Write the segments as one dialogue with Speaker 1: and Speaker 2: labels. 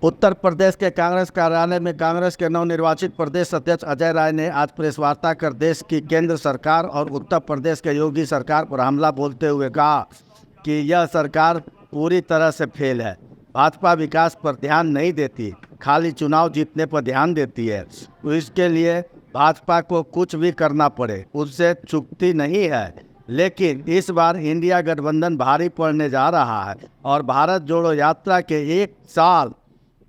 Speaker 1: उत्तर प्रदेश के कांग्रेस कार्यालय में कांग्रेस के नवनिर्वाचित प्रदेश अध्यक्ष अजय राय ने आज प्रेस वार्ता कर देश की केंद्र सरकार और उत्तर प्रदेश के योगी सरकार पर हमला बोलते हुए कहा कि यह सरकार पूरी तरह से फेल है। भाजपा विकास पर ध्यान नहीं देती, खाली चुनाव जीतने पर ध्यान देती है। तो इसके लिए भाजपा को कुछ भी करना पड़े उससे चूकती नहीं है। लेकिन इस बार इंडिया गठबंधन भारी पड़ने जा रहा है और भारत जोड़ो यात्रा के 1 साल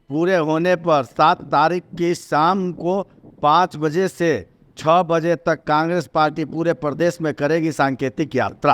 Speaker 1: पूरे होने पर 7 तारीख की शाम को 5 बजे से 6 बजे तक कांग्रेस पार्टी पूरे प्रदेश में करेगी सांकेतिक यात्रा।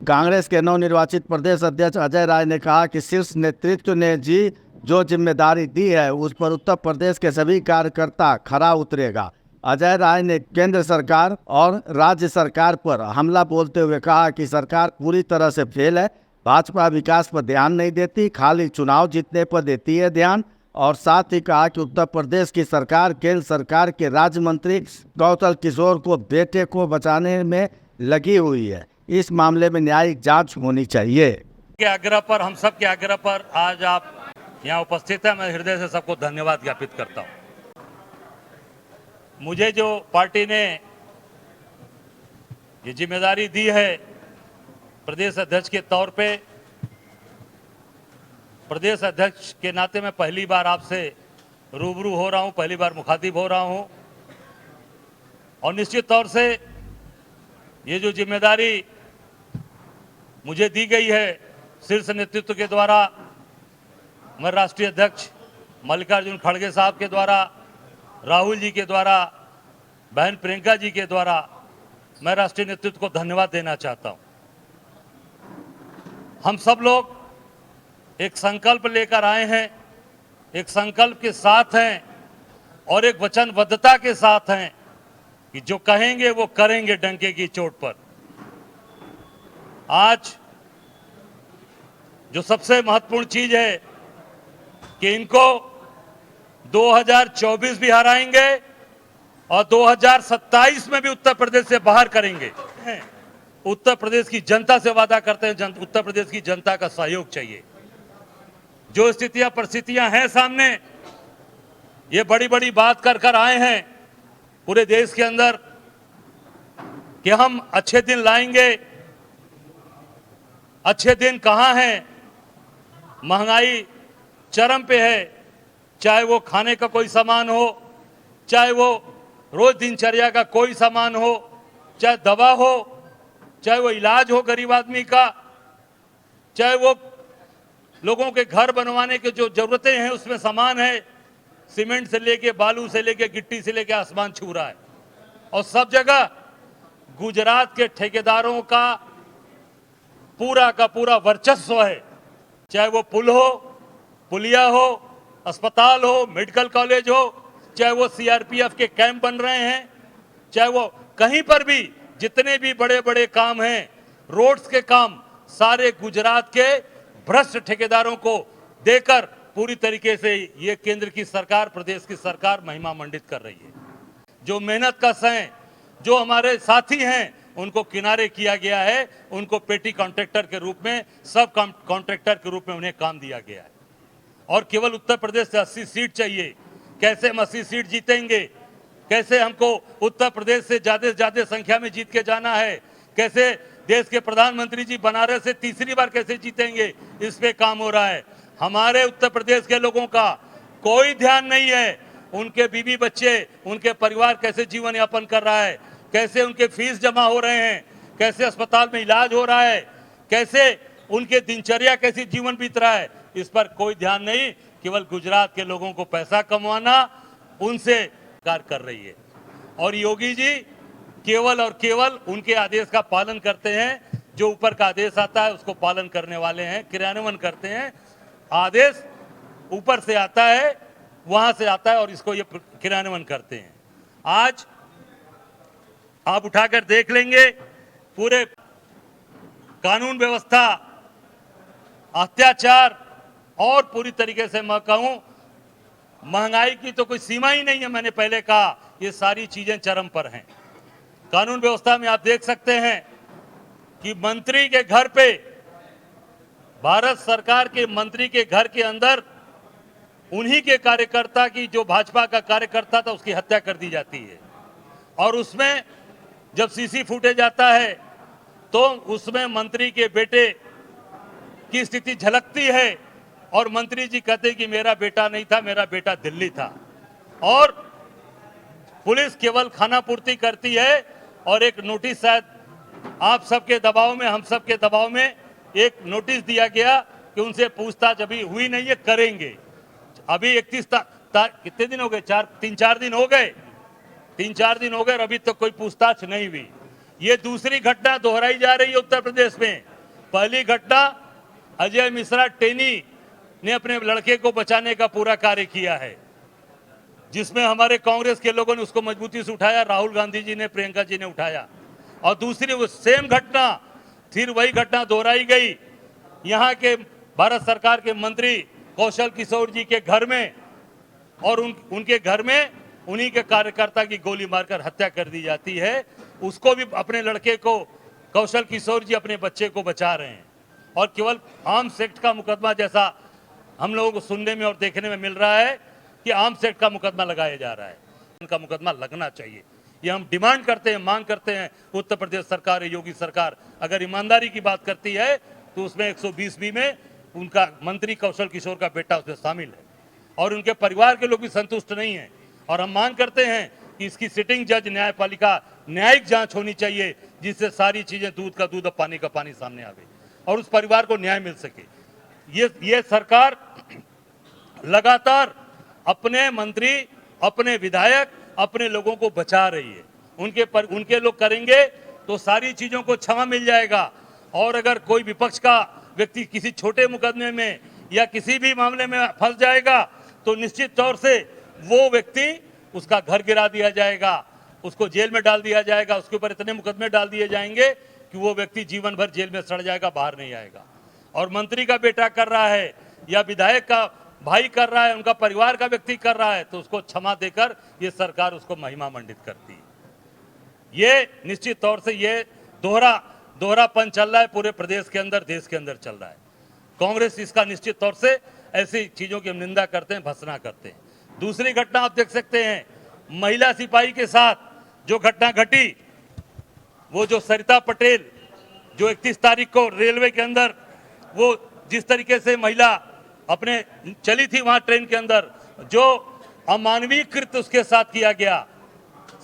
Speaker 1: कांग्रेस के नवनिर्वाचित प्रदेश अध्यक्ष अजय राय ने कहा कि शीर्ष नेतृत्व ने जो जिम्मेदारी दी है उस पर उत्तर प्रदेश के सभी कार्यकर्ता खरा उतरेगा। अजय राय ने केंद्र सरकार और राज्य सरकार पर हमला बोलते हुए कहा कि सरकार पूरी तरह से फेल है। भाजपा विकास पर ध्यान नहीं देती, खाली चुनाव जीतने पर देती है ध्यान। और साथ ही कहा कि उत्तर प्रदेश की सरकार केंद्र सरकार के राज्य मंत्री कौशल किशोर को बेटे को बचाने में लगी हुई है। इस मामले में न्यायिक जांच होनी चाहिए।
Speaker 2: के आग्रह पर, हम सब के आग्रह पर आज आप यहाँ उपस्थित हैं। मैं हृदय से सबको धन्यवाद ज्ञापित करता हूँ। मुझे जो पार्टी ने ये जिम्मेदारी दी है प्रदेश अध्यक्ष के तौर पे, प्रदेश अध्यक्ष के नाते मैं पहली बार आपसे रूबरू हो रहा हूं, पहली बार मुखातिब हो रहा हूं। और निश्चित तौर से ये जो जिम्मेदारी मुझे दी गई है शीर्ष नेतृत्व के द्वारा, मैं राष्ट्रीय अध्यक्ष मल्लिकार्जुन खड़गे साहब के द्वारा, राहुल जी के द्वारा, बहन प्रियंका जी के द्वारा, मैं राष्ट्रीय नेतृत्व को धन्यवाद देना चाहता हूं। हम सब लोग एक संकल्प लेकर आए हैं, एक संकल्प के साथ हैं और एक वचनबद्धता के साथ हैं कि जो कहेंगे वो करेंगे डंके की चोट पर। आज जो सबसे महत्वपूर्ण चीज है कि इनको 2024 भी हराएंगे और 2027 में भी उत्तर प्रदेश से बाहर करेंगे। उत्तर प्रदेश की जनता से वादा करते हैं, उत्तर प्रदेश की जनता का सहयोग चाहिए। जो स्थितियां परिस्थितियां हैं सामने, ये बड़ी बड़ी बात कर आए हैं पूरे देश के अंदर कि हम अच्छे दिन लाएंगे। अच्छे दिन कहां हैं? महंगाई चरम पे है, चाहे वो खाने का कोई सामान हो, चाहे वो रोज दिनचर्या का कोई सामान हो, चाहे दवा हो, चाहे वो इलाज हो गरीब आदमी का, चाहे वो लोगों के घर बनवाने के जो जरूरतें हैं उसमें सामान है। सीमेंट से लेके बालू से लेके गिट्टी से लेके आसमान छू रहा है। और सब जगह गुजरात के ठेकेदारों का पूरा वर्चस्व है। चाहे वो पुल हो, पुलिया हो, अस्पताल हो, मेडिकल कॉलेज हो, चाहे वो सीआरपीएफ के कैंप बन रहे हैं, चाहे वो कहीं पर भी जितने भी बड़े बड़े काम हैं, रोड्स के काम, सारे गुजरात के भ्रष्ट ठेकेदारों को देकर पूरी तरीके से ये केंद्र की सरकार, प्रदेश की सरकार महिमा मंडित कर रही है। जो मेहनत कश हैं, जो हमारे साथी हैं, उनको किनारे किया गया है। उनको पेटी कॉन्ट्रैक्टर के रूप में, सब कॉन्ट्रैक्टर के रूप में उन्हें काम दिया गया है। और केवल उत्तर प्रदेश से 80 सीट चाहिए। कैसे हम 80 सीट जीतेंगे? कैसे हमको उत्तर प्रदेश से ज्यादा संख्या में जीत के जाना है? कैसे देश के प्रधानमंत्री जी बनारस से तीसरी बार कैसे जीतेंगे? इस पे काम हो रहा है। हमारे उत्तर प्रदेश के लोगों का कोई ध्यान नहीं है। उनके बीवी बच्चे, उनके परिवार कैसे जीवन यापन कर रहा है, कैसे उनके फीस जमा हो रहे हैं, कैसे अस्पताल में इलाज हो रहा है, कैसे उनके दिनचर्या कैसी जीवन बीत रहा है, इस पर कोई ध्यान नहीं। केवल गुजरात के लोगों को पैसा कमाना, उनसे कार्य कर रही है। और योगी जी केवल और केवल उनके आदेश का पालन करते हैं। जो ऊपर का आदेश आता है उसको पालन करने वाले हैं, क्रियान्वयन करते हैं। आदेश ऊपर से आता है, वहां से आता है और इसको ये क्रियान्वयन करते हैं। आज आप उठाकर देख लेंगे, पूरे कानून व्यवस्था, अत्याचार और पूरी तरीके से मैं कहूं महंगाई की तो कोई सीमा ही नहीं है। मैंने पहले कहा ये सारी चीजें चरम पर हैं। कानून व्यवस्था में आप देख सकते हैं कि मंत्री के घर पे, भारत सरकार के मंत्री के घर के अंदर उन्हीं के कार्यकर्ता की, जो भाजपा का कार्यकर्ता था, उसकी हत्या कर दी जाती है। और उसमें जब सीसी फुटेज आता है तो उसमें मंत्री के बेटे की स्थिति झलकती है और मंत्री जी कहते हैं कि मेरा बेटा नहीं था, मेरा बेटा दिल्ली था। और पुलिस केवल खाना पूर्ति करती है और एक नोटिस, शायद आप सबके दबाव में, हम सबके दबाव में एक नोटिस दिया गया कि उनसे पूछताछ अभी हुई नहीं है, करेंगे। अभी 31 कितने दिन हो गए? 3-4 दिन हो गए, 3-4 दिन हो गए और अभी तक कोई पूछताछ नहीं हुई। ये दूसरी घटना दोहराई जा रही है उत्तर प्रदेश में। पहली घटना, अजय मिश्रा टेनी ने अपने लड़के को बचाने का पूरा कार्य किया है, जिसमें हमारे कांग्रेस के लोगों ने उसको मजबूती से उठाया, राहुल गांधी जी ने, प्रियंका जी ने उठाया। और दूसरी वो सेम घटना, फिर वही घटना दोहराई गई यहाँ के भारत सरकार के मंत्री कौशल किशोर जी के घर में, और उनके घर में उन्हीं के कार्यकर्ता की गोली मारकर हत्या कर दी जाती है। उसको भी अपने लड़के को, कौशल किशोर जी अपने बच्चे को बचा रहे हैं। और केवल आर्म्स एक्ट का मुकदमा, जैसा हम लोगों को सुनने में और देखने में मिल रहा है कि आर्म्स एक्ट का मुकदमा लगाया जा रहा है। उनका मुकदमा लगना चाहिए, ये हम डिमांड करते हैं, मांग करते हैं। उत्तर प्रदेश सरकार, योगी सरकार अगर ईमानदारी की बात करती है तो उसमें 120B में उनका मंत्री कौशल किशोर का बेटा उसमें शामिल है और उनके परिवार के लोग भी संतुष्ट नहीं हैं। और हम मांग करते हैं कि इसकी सिटिंग जज न्यायपालिका न्यायिक जांच होनी चाहिए, जिससे सारी चीजें दूध का दूध और पानी का पानी सामने आवे और उस परिवार को न्याय मिल सके। ये सरकार लगातार अपने मंत्री, अपने विधायक, अपने लोगों को बचा रही है। उनके लोग करेंगे तो सारी चीजों को क्षमा मिल जाएगा। और अगर कोई विपक्ष का व्यक्ति किसी छोटे मुकदमे में या किसी भी मामले में फंस जाएगा तो निश्चित तौर से वो व्यक्ति, उसका घर गिरा दिया जाएगा, उसको जेल में डाल दिया जाएगा, उसके ऊपर इतने मुकदमे डाल दिए जाएंगे कि वो व्यक्ति जीवन भर जेल में सड़ जाएगा, बाहर नहीं आएगा। और मंत्री का बेटा कर रहा है या विधायक का भाई कर रहा है, उनका परिवार का व्यक्ति कर रहा है, तो उसको क्षमा देकर ये सरकार उसको महिमा मंडित करती है। ये निश्चित तौर से ये दोहरापन चल रहा है पूरे प्रदेश के अंदर, देश के अंदर चल रहा है। कांग्रेस इसका निश्चित तौर से ऐसी चीजों की हम निंदा करते हैं, भर्त्सना करते हैं। दूसरी घटना आप देख सकते हैं, महिला सिपाही के साथ जो घटना घटी, वो जो सरिता पटेल, जो 31 तारीख को रेलवे के अंदर वो जिस तरीके से महिला अपने चली थी वहां ट्रेन के अंदर, जो अमानवीय कृत्य उसके साथ किया गया,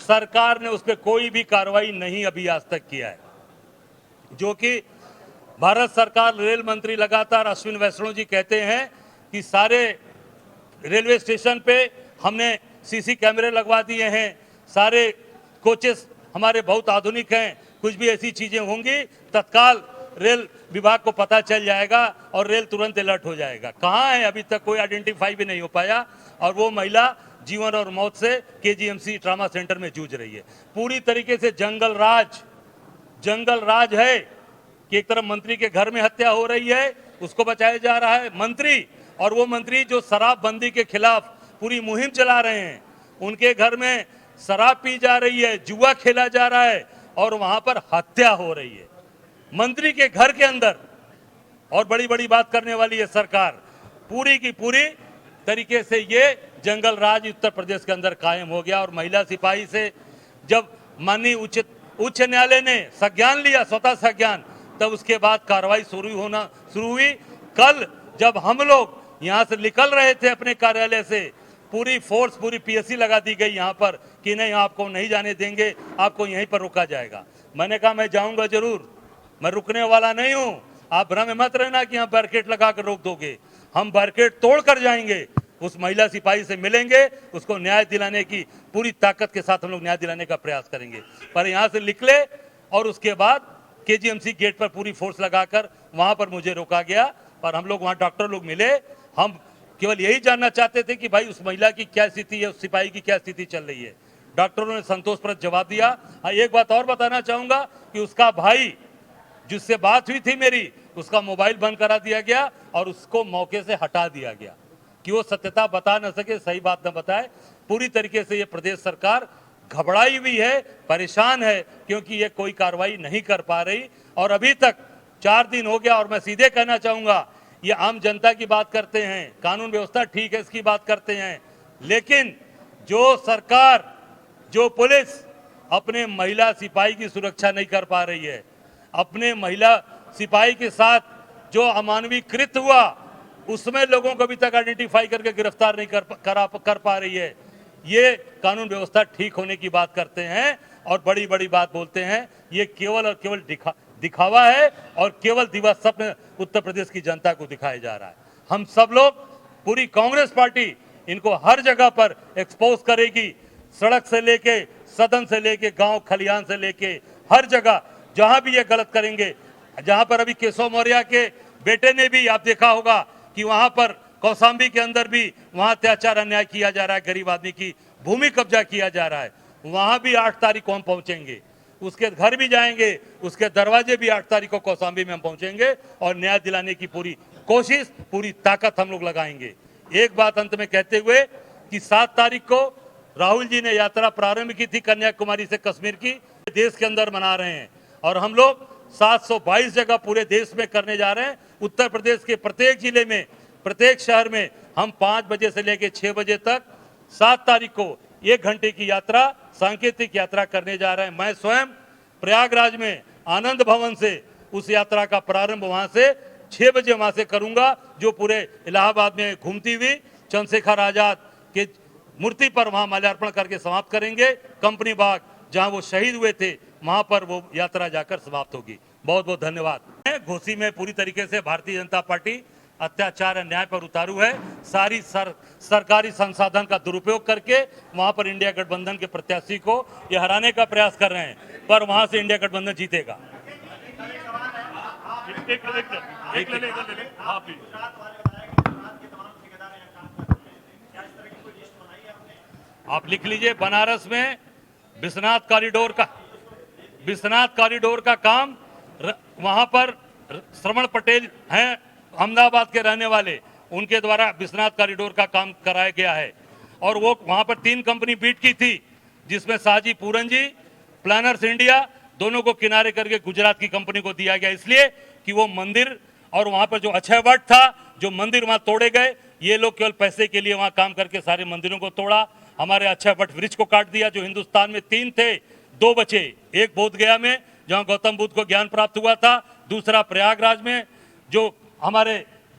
Speaker 2: सरकार ने उस पर कोई भी कार्रवाई नहीं अभी आज तक किया है। जो कि भारत सरकार, रेल मंत्री लगातार अश्विन वैष्णव जी कहते हैं कि सारे रेलवे स्टेशन पे हमने सीसी कैमरे लगवा दिए हैं, सारे कोचेस हमारे बहुत आधुनिक हैं, कुछ भी ऐसी चीजें होंगी तत्काल रेल विभाग को पता चल जाएगा और रेल तुरंत अलर्ट हो जाएगा। कहाँ है? अभी तक कोई आइडेंटिफाई भी नहीं हो पाया। और वो महिला जीवन और मौत से KGMC ट्रामा सेंटर में जूझ रही है। पूरी तरीके से जंगल राज है कि एक तरफ मंत्री के घर में हत्या हो रही है, उसको बचाया जा रहा है मंत्री, और वो मंत्री जो शराबबंदी के खिलाफ पूरी मुहिम चला रहे हैं, उनके घर में शराब पी जा रही है, जुआ खेला जा रहा है और वहां पर हत्या हो रही है मंत्री के घर के अंदर। और बड़ी बड़ी बात करने वाली है सरकार। पूरी की पूरी तरीके से ये जंगल राज उत्तर प्रदेश के अंदर कायम हो गया। और महिला सिपाही से जब माननीय उच्च न्यायालय ने संज्ञान लिया, स्वतः संज्ञान, तब उसके बाद कार्रवाई शुरू हुई। कल जब हम लोग यहाँ से निकल रहे थे अपने कार्यालय से, पूरी फोर्स, पूरी PSC लगा दी गई यहाँ पर कि नहीं, आपको नहीं जाने देंगे, आपको यहीं पर रोका जाएगा। मैंने कहा मैं जाऊंगा जरूर, मैं रुकने वाला नहीं हूँ। आप भ्रम में मत रहना कि यहाँ बैरिकेड लगा कर रोक दोगे। हम बैरिकेड तोड़ कर जाएंगे, उस महिला सिपाही से मिलेंगे, उसको न्याय दिलाने की पूरी ताकत के साथ हम लोग न्याय दिलाने का प्रयास करेंगे। पर यहाँ से निकले और उसके बाद KGMC गेट पर पूरी फोर्स लगाकर वहां पर मुझे रोका गया। और हम लोग वहां डॉक्टर लोग मिले, हम केवल यही जानना चाहते थे कि भाई उस महिला की क्या स्थिति है, उस सिपाही की क्या स्थिति चल रही है। डॉक्टरों ने संतोषप्रद जवाब दिया। एक बात और बताना चाहूंगा कि उसका भाई जिससे बात हुई थी मेरी, उसका मोबाइल बंद करा दिया गया और उसको मौके से हटा दिया गया कि वो सत्यता बता न सके, सही बात न बताए। पूरी तरीके से ये प्रदेश सरकार घबराई हुई है, परेशान है, क्योंकि ये कोई कार्रवाई नहीं कर पा रही। और अभी तक 4 दिन हो गया और मैं सीधे कहना चाहूंगा ये आम जनता की बात करते हैं, कानून व्यवस्था ठीक है इसकी बात करते हैं, लेकिन जो सरकार, जो पुलिस अपने महिला सिपाही की सुरक्षा नहीं कर पा रही है, अपने महिला सिपाही के साथ जो अमानवीय कृत्य हुआ उसमें लोगों को अभी तक आइडेंटिफाई करके गिरफ्तार नहीं कर पा रही है, ये कानून व्यवस्था ठीक होने की बात करते हैं और बड़ी बड़ी बात बोलते हैं। ये केवल और केवल दिखावा है और केवल दिवा स्वप्न उत्तर प्रदेश की जनता को दिखाया जा रहा है। हम सब लोग, पूरी कांग्रेस पार्टी इनको हर जगह पर एक्सपोज करेगी, सड़क से लेके, सदन से लेके, गांव खलिहान से लेके, हर जगह जहां भी ये गलत करेंगे। जहां पर अभी केशव मौर्य के बेटे ने भी, आप देखा होगा कि वहां पर कौशाम्बी के अंदर भी वहां अत्याचार अन्याय किया जा रहा है, गरीब आदमी की भूमि कब्जा किया जा रहा है, वहां भी 8 तारीख को हम पहुंचेंगे, उसके घर भी जाएंगे, उसके दरवाजे भी 8 तारीख को कौशाम्बी में हम पहुंचेंगे और न्याय दिलाने की पूरी कोशिश, पूरी ताकत हम लोग लगाएंगे। एक बात अंत में कहते हुए कि 7 तारीख को राहुल जी ने यात्रा प्रारंभ की थी कन्याकुमारी से कश्मीर की, देश के अंदर मना रहे हैं और हम लोग 722 जगह पूरे देश में करने जा रहे हैं। उत्तर प्रदेश के प्रत्येक जिले में, प्रत्येक शहर में हम 5 बजे से लेकर 6 बजे तक 7 तारीख को 1 घंटे की यात्रा, सांकेतिक यात्रा करने जा रहे हैं। मैं स्वयं प्रयागराज में आनंद भवन से उस यात्रा का प्रारंभ वहां से 6 बजे वहां से करूंगा, जो पूरे इलाहाबाद में घूमती हुई चंद्रशेखर आजाद के मूर्ति पर वहां माल्यार्पण करके समाप्त करेंगे। कंपनी बाग जहां वो शहीद हुए थे वहां पर वो यात्रा जाकर समाप्त होगी। बहुत बहुत धन्यवाद। घोसी में पूरी तरीके से भारतीय जनता पार्टी अत्याचार अन्याय पर उतारू है। सारी सरकारी संसाधन का दुरुपयोग करके वहां पर इंडिया गठबंधन के प्रत्याशी को ये हराने का प्रयास कर रहे हैं, पर वहां से इंडिया गठबंधन जीतेगा। आप लिख लीजिए, बनारस में विश्वनाथ कॉरिडोर का काम, वहां पर श्रवण पटेल हैं अहमदाबाद के रहने वाले, उनके द्वारा विश्वनाथ कॉरिडोर का काम कराया गया है। और वो वहां पर 3 कंपनी बीट की थी, जिसमें साजी पूरन जी, प्लानर्स इंडिया, दोनों को किनारे करके गुजरात की कंपनी को दिया गया, इसलिए कि वो मंदिर और वहां पर जो अक्षय वट था, जो मंदिर वहां तोड़े गए, ये लोग केवल पैसे के लिए वहां काम करके सारे मंदिरों को तोड़ा। हमारे अक्षय वट वृक्ष को काट दिया, जो हिंदुस्तान में 3 थे, 2 बचे। एक बोध गया में जहां गौतम बुद्ध को ज्ञान प्राप्त हुआ था, दूसरा प्रयागराज में जो हमारे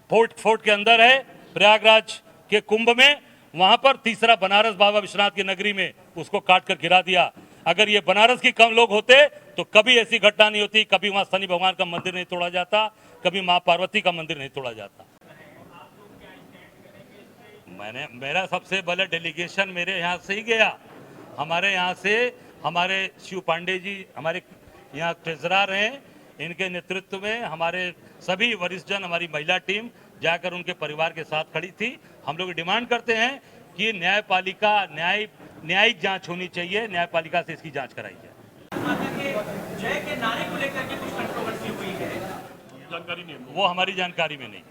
Speaker 2: फोर्ट के अंदर है, प्रयागराज के कुंभ में, वहां पर तीसरा बनारस बाबा विश्वनाथ की नगरी में उसको काट कर गिरा दिया। अगर ये बनारस की कम लोग होते तो कभी ऐसी घटना नहीं होती, कभी वहां शनि भगवान का मंदिर नहीं तोड़ा जाता, कभी मां पार्वती का मंदिर नहीं तोड़ा जाता। मेरा सबसे बड़ा डेलीगेशन मेरे यहाँ से ही गया। हमारे यहाँ से हमारे शिव पांडे जी हमारे यहाँ ट्रेजरर हैं, इनके नेतृत्व में हमारे सभी वरिष्ठ जन, हमारी महिला टीम जाकर उनके परिवार के साथ खड़ी थी। हम लोग डिमांड करते हैं कि न्यायपालिका न्यायिक जांच होनी चाहिए, न्यायपालिका से इसकी जांच कराई जाए।
Speaker 3: माता के जय के नारे को लेकर के कुछ कंट्रोवर्सी हुई है,
Speaker 2: जानकारी नहीं, वो हमारी जानकारी में नहीं।